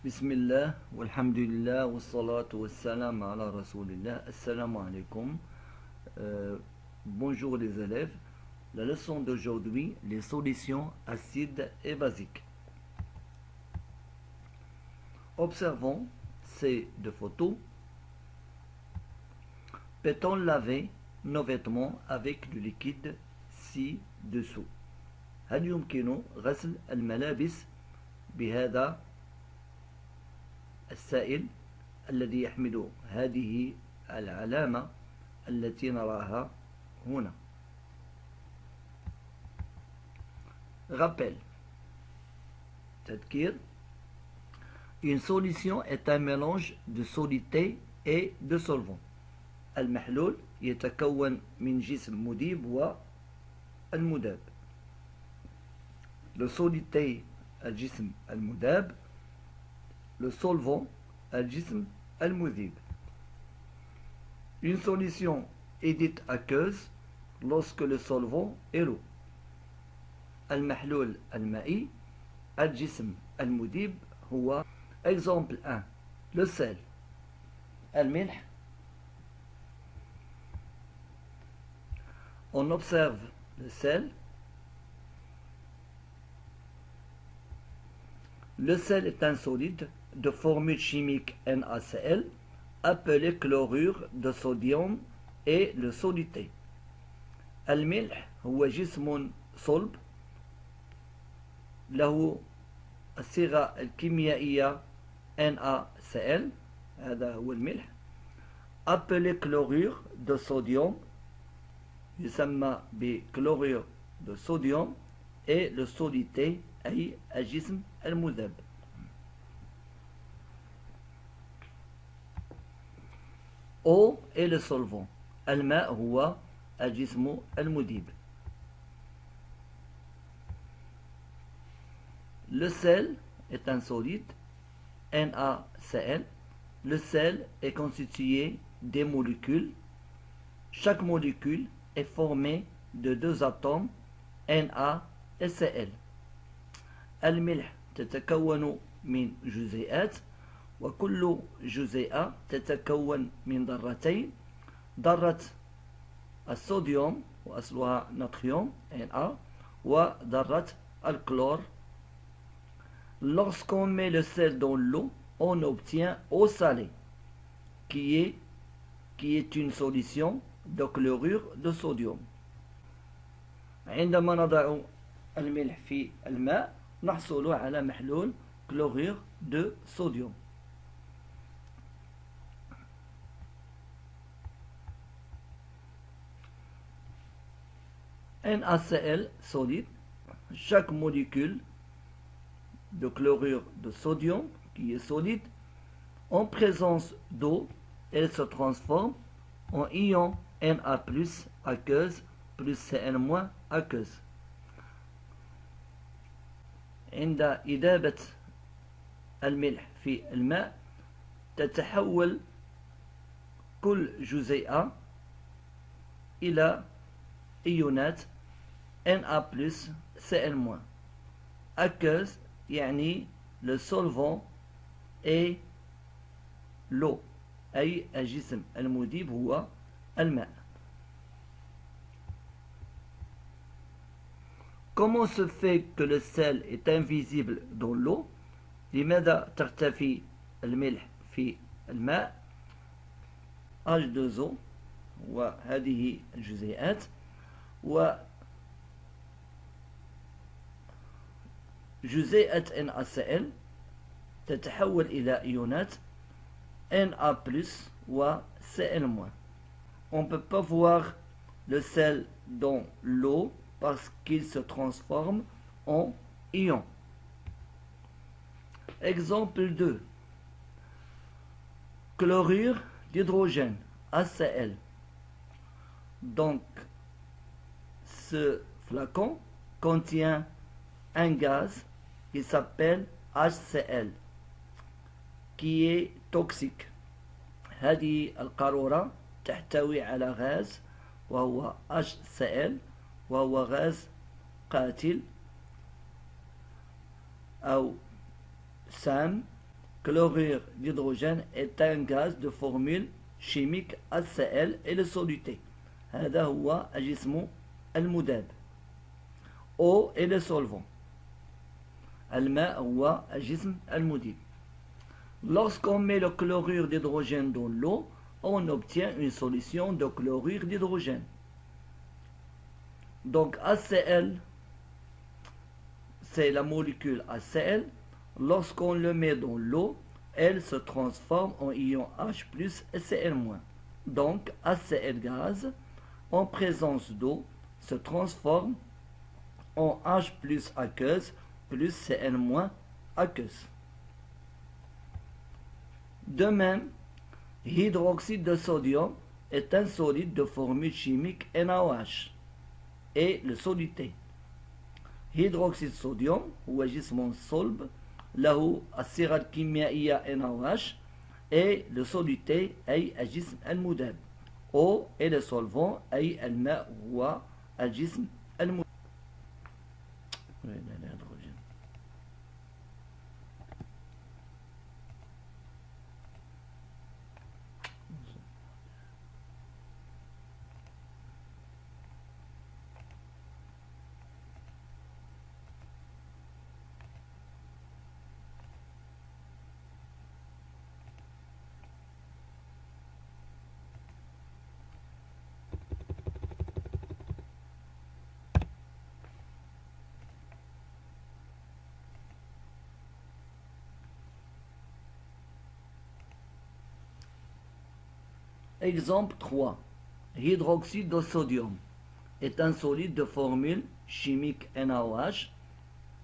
Bismillah, walhamdulillah, wassalatu wassalam ala rasulillah, assalamu alaikum. Bonjour les élèves. La leçon d'aujourd'hui, les solutions acides et basiques. Observons ces deux photos. Peut-on laver nos vêtements avec du liquide ci-dessous? هل يمكن غسل الملابس بهذا السائل الذي يحمل هذه العلامة التي نراها هنا. Rappel. تذكير. Une solution est un mélange de solidité et de solvant. المحلول يتكون من جسم مذيب والمذاب. Le solidité الجسم المذاب. Le solvant الجسم المذيب. Une solution est dite aqueuse lorsque le solvant est l'eau. المحلول المائي الجسم المذيب هو exemple 1 le sel. الملح. On observe le sel. Le sel est un solide de formule chimique NaCl appelé chlorure de sodium et le solidité. الملح هو جسم صلب له الصيغة الكيميائية NaCl، هذا هو الملح، appelé chlorure de sodium، يسمى بكلورير de sodium، et le solidité أي الجسم المذاب. Eau et le solvant. الماء هو الجسم المذيب. Le sel est un solide NaCl. Le sel est constitué des molécules. Chaque molécule est formée de deux atomes Na et Cl. الملح تتكون من جزيئات، وكل جزيئة تتكون من ذرتين، ذرة الصوديوم وأصلها ناتريوم Na وذرة الكلور. Lorsqu'on met le sel dans l'eau, on obtient eau salée, qui est une solution de chlorure de sodium. عندما نضع الملح في الماء نحصل على محلول chlorure de sodium. NaCl solide. Chaque molécule de chlorure de sodium qui est solide, en présence d'eau, elle se transforme en ion Na+ aqueuse plus Cn- aqueuse. عند إذابة الملح في الماء تتحول كل جزيئة إلى إيونات Na+, Cl-. aqueuse يعني le solvant et l'eau أي الجسم المذيب هو الماء. Comment se fait que le sel est invisible dans l'eau؟ لماذا تختفي الملح في الماء؟ H2O وهذه الجزيئات، وجزيئة NaCl تتحول إلى إيونات Na+ و Cl-. On ne peut pas voir le sel dans l'eau parce qu'il se transforme en ion. Exemple 2. Chlorure d'hydrogène, HCl. Donc, ce flacon contient un gaz qui s'appelle HCl, qui est toxique. هذه القارورة تحتوي على غاز وهو HCl، وهو غاز قاتل أو سام chlorure d'hydrogène est un gaz de formule chimique HCl et le soluté. هذا هو الجسم المذاب. Eau et le solvant. الماء هو الجسم المذيب. Lorsqu'on met le chlorure d'hydrogène dans l'eau, on obtient une solution de chlorure d'hydrogène. Donc HCl, c'est la molécule HCl. Lorsqu'on le met dans l'eau, elle se transforme en ion H plus et Cl-. Donc HCl gaz, en présence d'eau, se transforme en H plus aqueuse plus Cl- aqueuse. De même, hydroxyde de sodium est un solide de formule chimique NaOH et le soluté. hydroxyde de sodium هو جسم صلب له الصيغة الكيميائية NaOH et le soluté أي الجسم المذاب. Eau et le solvant أي الماء هو الجسم المذاب. Exemple 3. Hydroxyde de sodium est un solide de formule chimique NaOH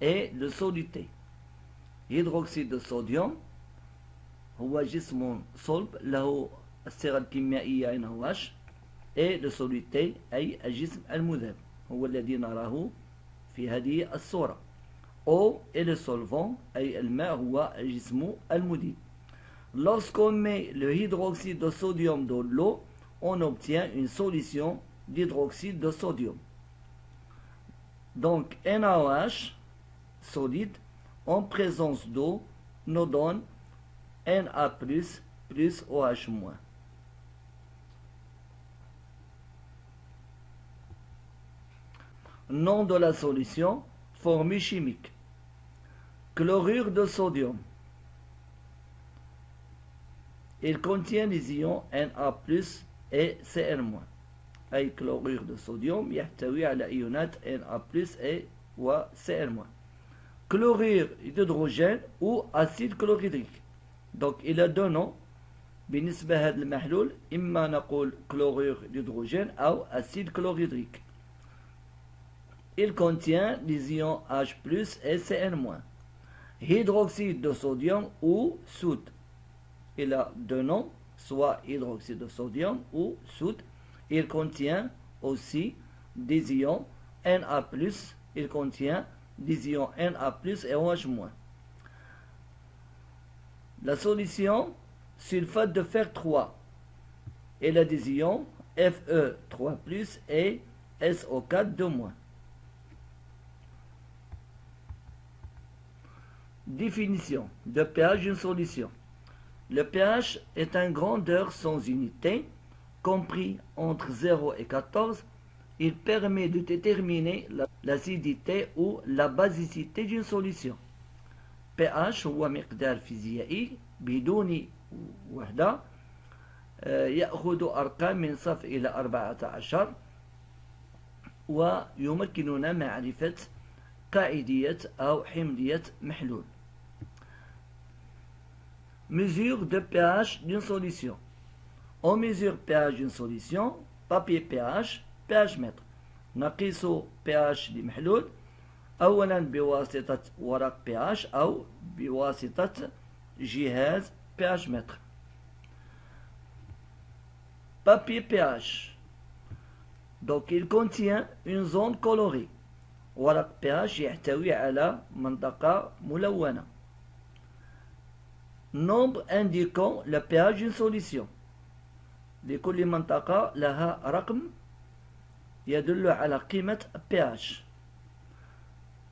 et le soluté. hydroxyde de sodium هو جسم صلب له الصيغة الكيميائية NaOH et le soluté أي الجسم المذاب هو الذي نراه في هذه الصورة. Eau et le solvant أي الماء هو الجسم المذيب. Lorsqu'on met le hydroxyde de sodium dans l'eau, on obtient une solution d'hydroxyde de sodium. Donc NaOH solide en présence d'eau nous donne Na plus OH moins. Nom de la solution, formule chimique. Chlorure de sodium. Il contient les ions Na plus et Cl-. أي chlorure de sodium يحتوي على إيونات Na plus et Cl-. Chlorure d'hydrogène ou acide chlorhydrique. Donc il a deux noms. بالنسبة لهذا المحلول إما نقول chlorure d'hydrogène أو acide chlorhydrique. Il contient les ions H plus et Cl-. Hydroxyde de sodium ou soude. Il a deux noms, soit hydroxyde de sodium ou soude. Il contient aussi des ions Na+, il contient des ions Na+, et OH-. La solution, sulfate de fer 3. Elle a des ions Fe3+, et SO4 2-. Définition de pH d'une solution. Le pH est une grandeur sans unité, compris entre 0 et 14. Il permet de déterminer l'acidité ou la basicité d'une solution. pH هو مقدار فيزيائي بدون وحدة يأخذ أرقام من 0 إلى 14 ويمكننا معرفة قاعدية أو حمضية محلول. Mesure de pH d'une solution. On mesure pH d'une solution, papier pH, pH mètre. نقيس pH لمحلول أولا بواسطة ورق pH أو بواسطة جهاز pH mètre. Papier pH. Donc il contient une zone colorée. ورق pH يحتوي على منطقة ملونة. Nombre indiquant le pH d'une solution. لكل منطقة لها رقم يدل على قيمة pH.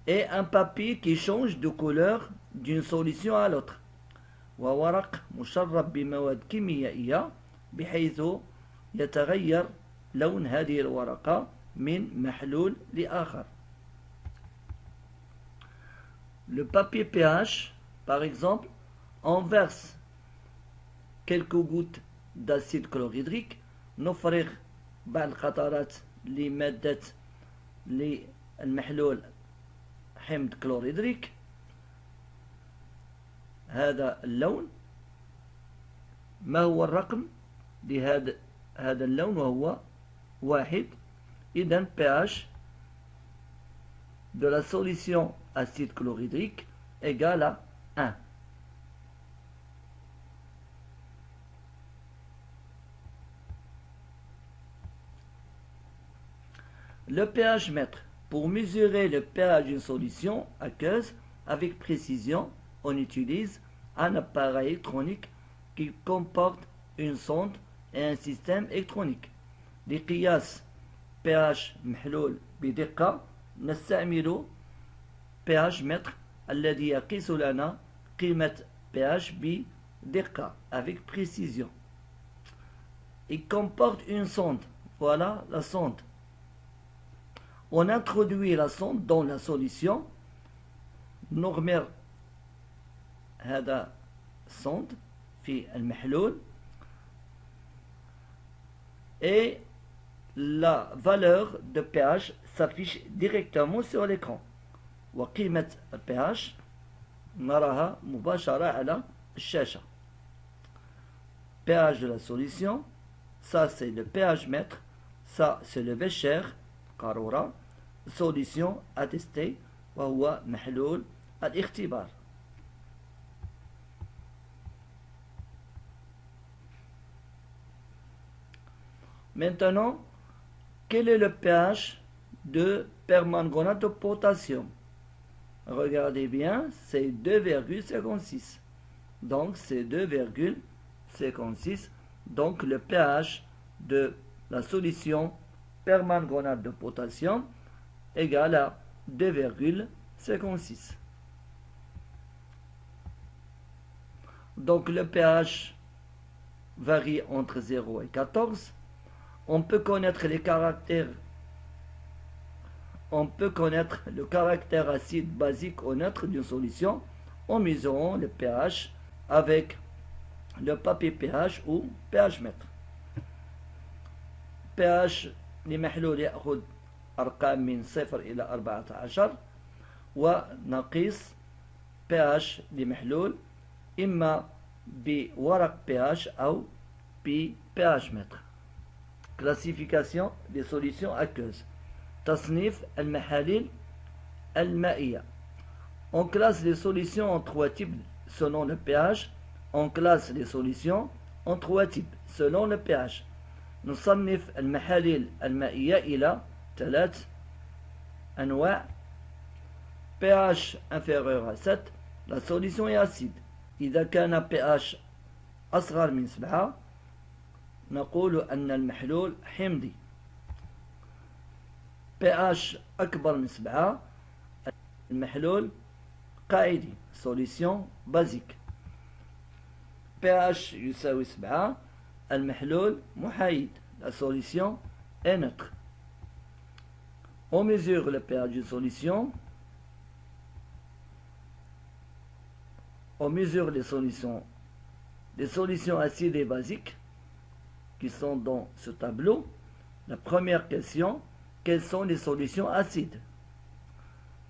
Et un papier qui change de couleur d'une solution à l'autre. وورق مشرب بمواد كيميائية بحيث يتغير لون هذه الورقة من محلول لآخر. Le papier pH, par exemple, on verse quelques gouttes d'acide chlorhydrique نفرغ بعض القطرات لمادة للمحلول حمض كلوريدريك. هذا اللون. ما هو الرقم لهذا اللون؟ وهو 1. إذن pH de la solution acide chlorhydrique égale à 1. Le pH mètre. Pour mesurer le pH d'une solution aqueuse avec précision, on utilise un appareil électronique qui comporte une sonde et un système électronique. لقياس pH محلول بدقة نستعمل pH mètre الذي يقيس لنا قيمة pH بدقة avec précision. Il comporte une sonde. Voilà la sonde. On introduit la sonde dans la solution. نغمر هذا sonde في المحلول et la valeur de pH s'affiche directement sur l'écran. وقيمة pH نراها مباشرة على الشاشة. pH de la solution, ça c'est le pH mètre, ça c'est le Becher قارورة. solution attestée وهو محلول الاختبار. Maintenant, quel est le pH de permanganate de potassium? Regardez bien, c'est 2,56. Donc, c'est 2,56. Donc, le pH de la solution permanganate de potassium égale à 2,56. Donc, le pH varie entre 0 et 14. On peut connaître les caractères. On peut connaître le caractère acide basique ou neutre d'une solution en mesurant le pH avec le papier pH ou pH mètre. pH لمحلول يأخذ أرقام من 0 إلى 14 ونقيس pH لمحلول إما بورق pH أو بpH mètre. Classification des solutions aqueuses. تصنيف المحاليل المائية. On classe les solutions en 3 types selon le pH. On classe les solutions en 3 types selon le pH. نصنف المحاليل المائية إلى 3 أنواع. pH inférieur à 7, la solution est acide. إذا كان pH أصغر من 7 نقول أن المحلول حمضي. pH أكبر من 7 المحلول قاعدي solution basique. pH يساوي 7 المحلول محايد la solution est neutre. On mesure le pH d'une solution. On mesure les solutions acides et basiques qui sont dans ce tableau. La première question, quelles sont les solutions acides?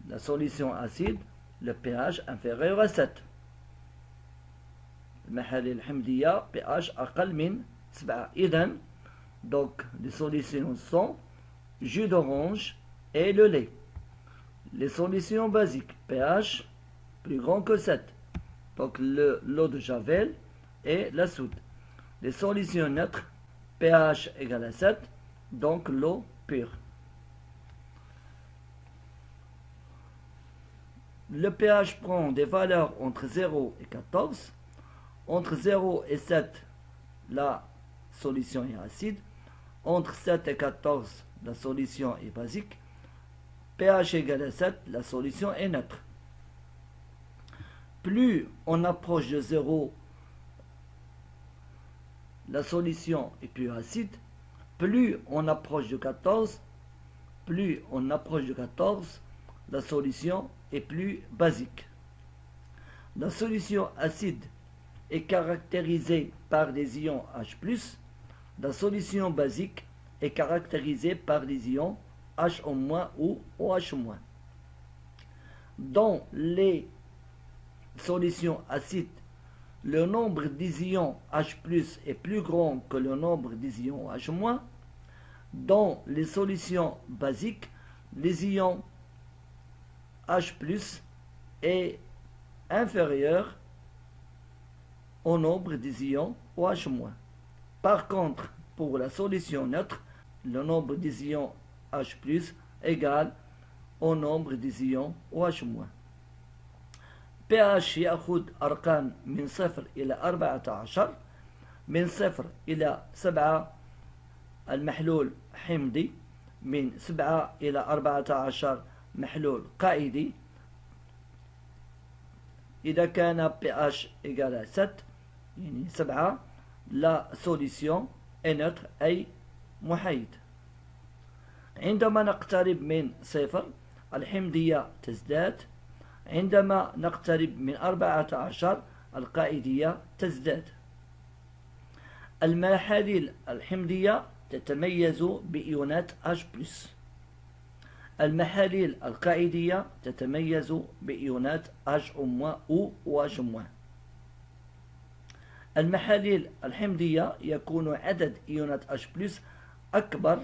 La solution acide, le pH inférieur à 7. المحاليل الحمضية pH أقل من 7. إذن donc les solutions sont jus d'orange et le lait. Les solutions basiques pH plus grand que 7. Donc l'eau de javel et la soude. Les solutions neutres pH égale à 7, donc l'eau pure. Le pH prend des valeurs entre 0 et 14. Entre 0 et 7, la solution est acide. Entre 7 et 14, la solution est basique. pH égale à 7, la solution est neutre. plus on approche de 0, la solution est plus acide. Plus on approche de 14, la solution est plus basique. La solution acide est caractérisée par des ions H+, la solution basique est caractérisée par des ions HO- ou OH-. Dans les solutions acides, le nombre des ions H+ est plus grand que le nombre des ions OH-. Dans les solutions basiques, les ions H+ est inférieur au nombre des ions OH-. Par contre, pour la solution neutre, le nombre des ions H+ égale au nombre des ions OH-. pH يأخذ أرقام من 0 إلى 14. من 0 إلى 7 المحلول حمضي، من 7 إلى 14 محلول قاعدي. إذا كان pH égale 7 يعني 7 la solution est neutre أي محايد. عندما نقترب من 0 الحمضية تزداد، عندما نقترب من 14 القاعدية تزداد. المحاليل الحمضية تتميز بإيونات H+. المحاليل القاعدية تتميز بإيونات H- أو OH-. المحاليل الحمضية يكون عدد إيونات H+ أكبر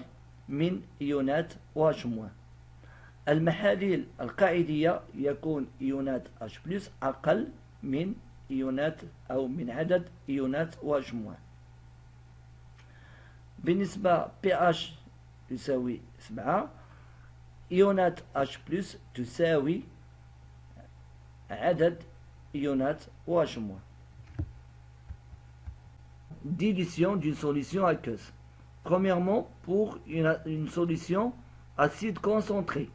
من إيونات OH-. المحاليل القاعدية يكون إيونات H+ أقل من إيونات أو من عدد إيونات OH-. بالنسبة pH يساوي 7، إيونات H+ تساوي عدد إيونات OH-. Dilution d'une solution aqueuse. Premièrement, pour une solution acide concentrée.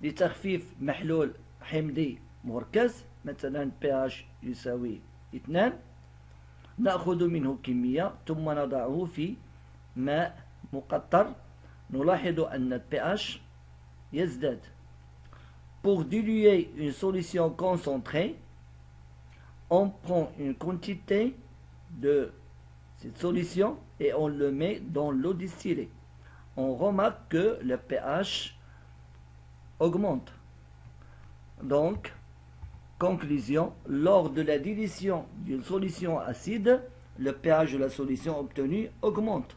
لتخفيف محلول حمضي مركز مثلا pH يساوي 2، نأخذ منه كمية ثم نضعه في ماء مقطر، نلاحظ أن ال pH يزداد. Pour diluer une solution concentrée, on prend une quantité de cette solution et on le met dans l'eau distillée. On remarque que le pH augmente. Donc, conclusion, lors de la dilution d'une solution acide, le pH de la solution obtenue augmente.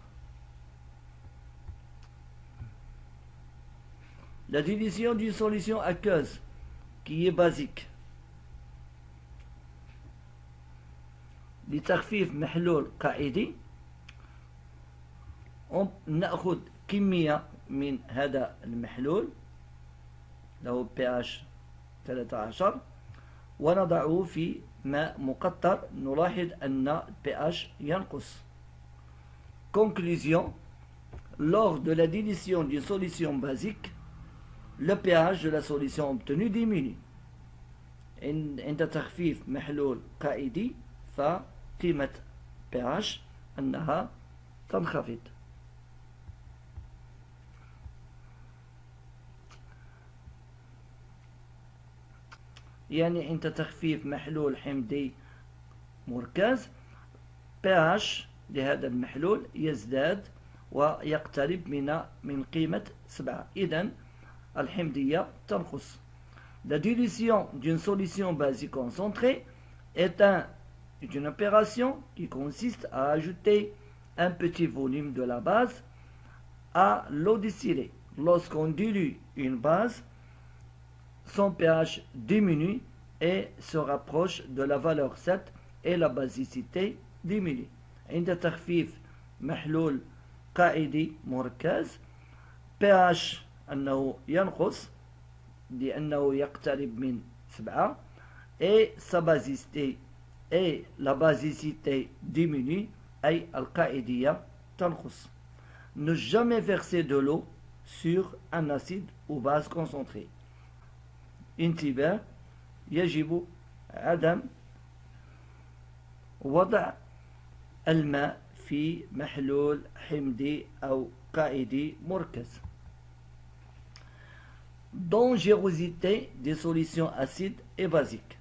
La dilution d'une solution aqueuse qui est basique. لتخفيف محلول قاعدي نأخذ كمية من هذا المحلول له pH 13 ونضعه في ماء مقطر، نلاحظ أن pH ينقص. Conclusion, lors de la dilution d'une solution basique, le pH de la solution obtenue diminue. عند تخفيف محلول قاعدي فقيمة pH أنها تنخفض. يعني عند تخفيف محلول حمضي مركز pH لهذا المحلول يزداد ويقترب من قيمة 7، إذن الحمضية تنقص. La dilution d'une solution basique concentrée est une opération qui consiste à ajouter un petit volume de la base à l'eau distillée. Lorsqu'on dilue une base, son pH diminue et se rapproche de la valeur 7 et la basicité diminue. عند تخفيف محلول قاعدي مركز pH أنه ينقص لأنه يقترب من 7 et sa basicité et la basicité diminue أي القاعدية تنقص. Ne jamais verser de l'eau sur un acide ou base concentrée. انتباه، يجب عدم وضع الماء في محلول حمضي أو قائدي مركز. Dangerosité des solutions acides et basiques.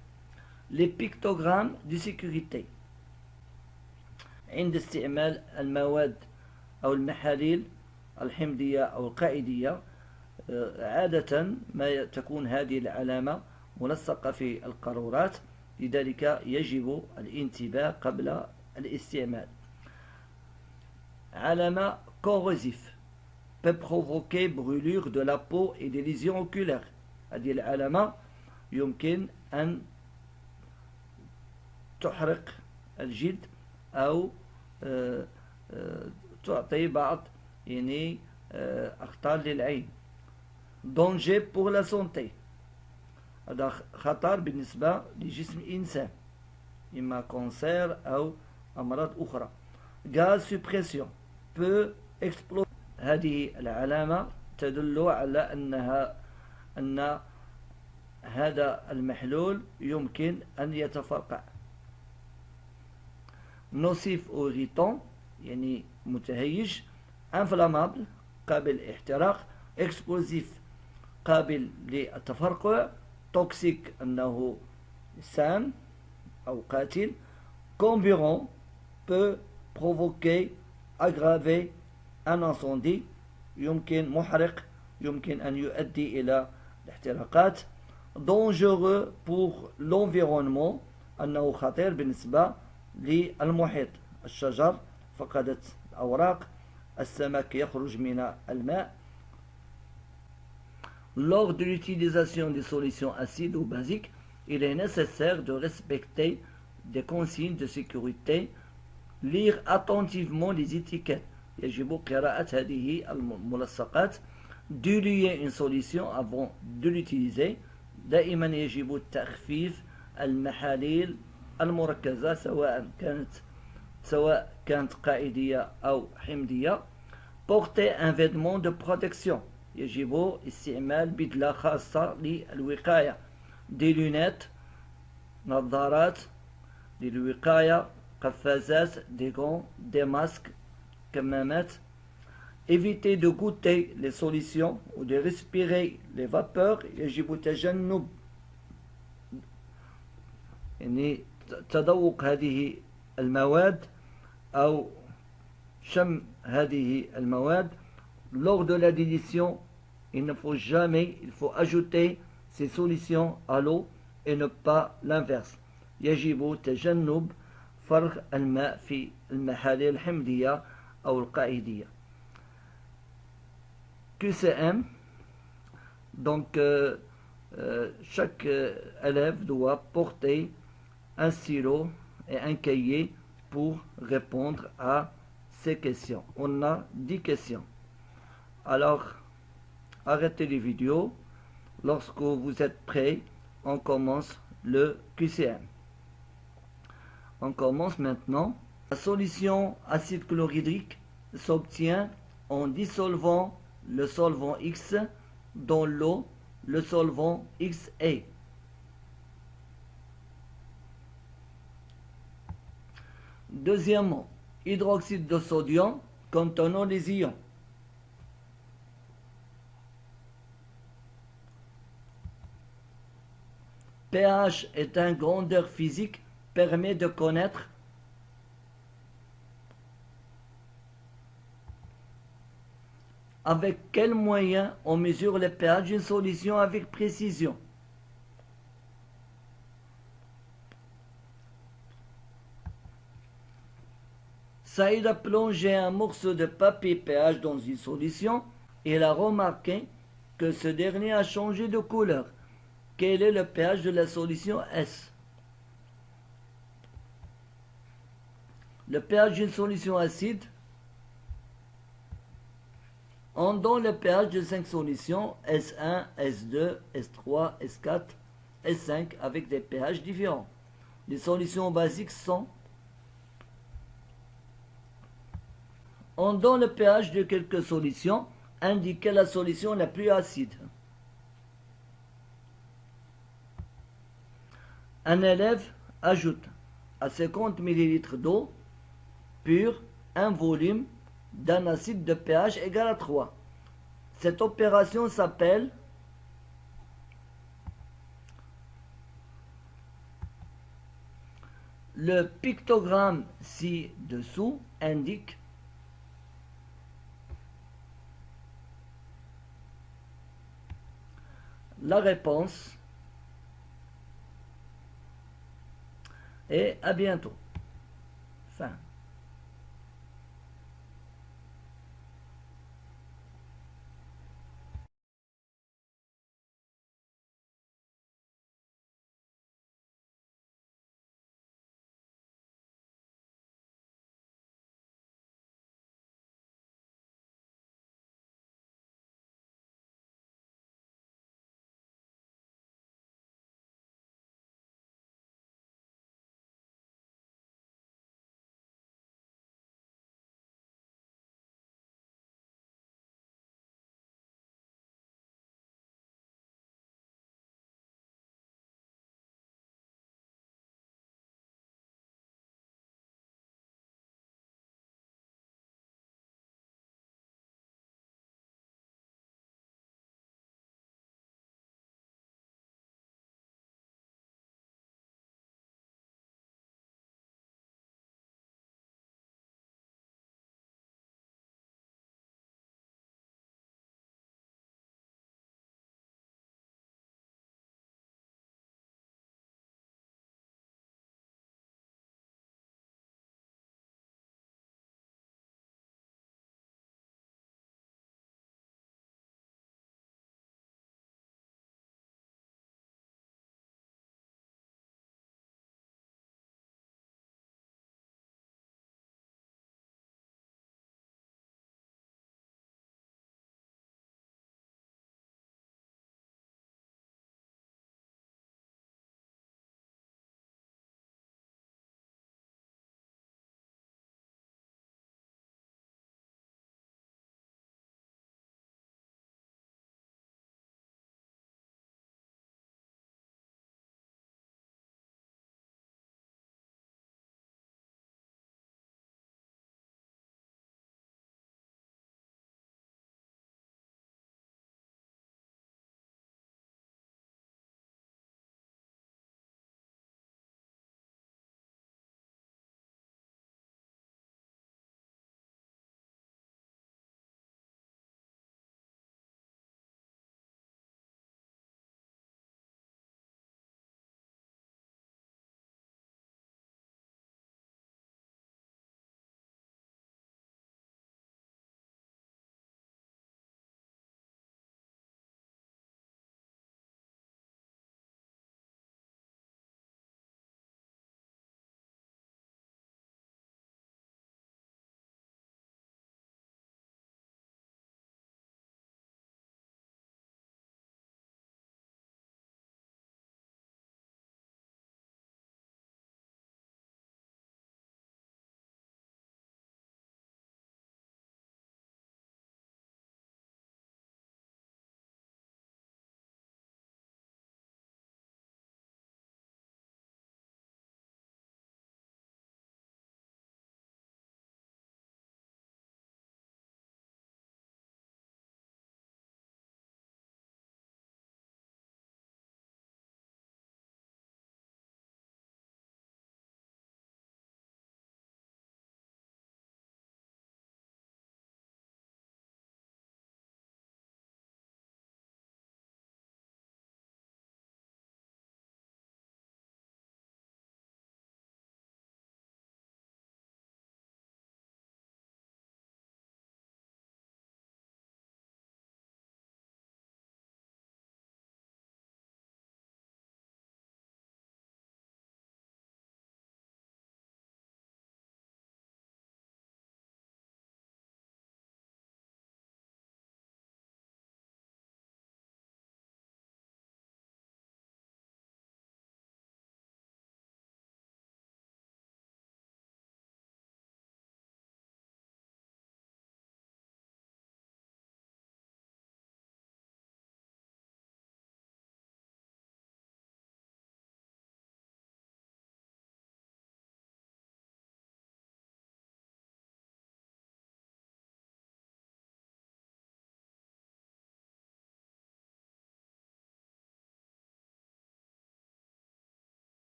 Les pictogrammes de sécurité. عند استعمال المواد أو المحاليل الحمضية أو القائدية عادة ما تكون هذه العلامة ملصقة في القارورات، لذلك يجب الانتباه قبل الاستعمال. علامة corrosif peut provoquer brûlure de la peau et des lésions oculaires. هذه العلامة يمكن أن تحرق الجلد أو تعطي بعض أخطار للعين. danger pour la santé. هذا خطر بالنسبة لجسم الإنسان، إما كانسر أو أمراض أخرى. gaz suppression peut exploser. هذه العلامة تدل على أن هذا المحلول يمكن أن يتفرقع. nocif ou irritant يعني متهيج. inflammable قابل للاحتراق. explosif قابل للتفرقع. toxique أنه سام أو قاتل. comburant peut provoquer aggraver un incendie يمكن محرق، يمكن أن يؤدي إلى الاحتراقات. dangereux pour l'environnement أنه خطير بالنسبة للمحيط. الشجر فقدت الأوراق، السمك يخرج من الماء. Lors de l'utilisation des solutions acides ou basiques, il est nécessaire de respecter des consignes de sécurité. Lire attentivement les étiquettes. يجب قراءة هذه الملصقات. Diluer une solution avant de l'utiliser. دائما يجب تخفيف المحاليل المركزة سواء كانت قائدية أو حمضية. Porter un vêtement de protection. يجب استعمال بدلة خاصة للوقاية. Des lunettes نظارات للوقاية. قفازات des gants des masques كمامات. Éviter de goûter les solutions ou de respirer les vapeurs. يجب تجنب يعني تذوق هذه المواد أو شم هذه المواد. Lors de la dilution, il ne faut jamais, il faut ajouter ces solutions à l'eau et ne pas l'inverse. يجب تجنب فرغ الماء في المحاليل الحمضية أو القائدية. QCM, donc chaque élève doit porter un stylo et un cahier pour répondre à ces questions. On a 10 questions. Alors, arrêtez les vidéos. Lorsque vous êtes prêts, on commence le QCM. On commence maintenant. La solution acide chlorhydrique s'obtient en dissolvant le solvant X dans l'eau, le solvant XA. Deuxièmement, hydroxyde de sodium contenant les ions. pH est une grandeur physique permet de connaître avec quel moyen on mesure le pH d'une solution avec précision. Saïd a plongé un morceau de papier pH dans une solution et il a remarqué que ce dernier a changé de couleur. Quel est le pH de la solution S? Le pH d'une solution acide. On donne le pH de 5 solutions S1, S2, S3, S4, S5 avec des pH différents. Les solutions basiques sont. On donne le pH de quelques solutions, indiquez la solution la plus acide. Un élève ajoute à 50 ml d'eau pure un volume d'un acide de pH égal à 3. Cette opération s'appelle le pictogramme ci-dessous indique la réponse et à bientôt.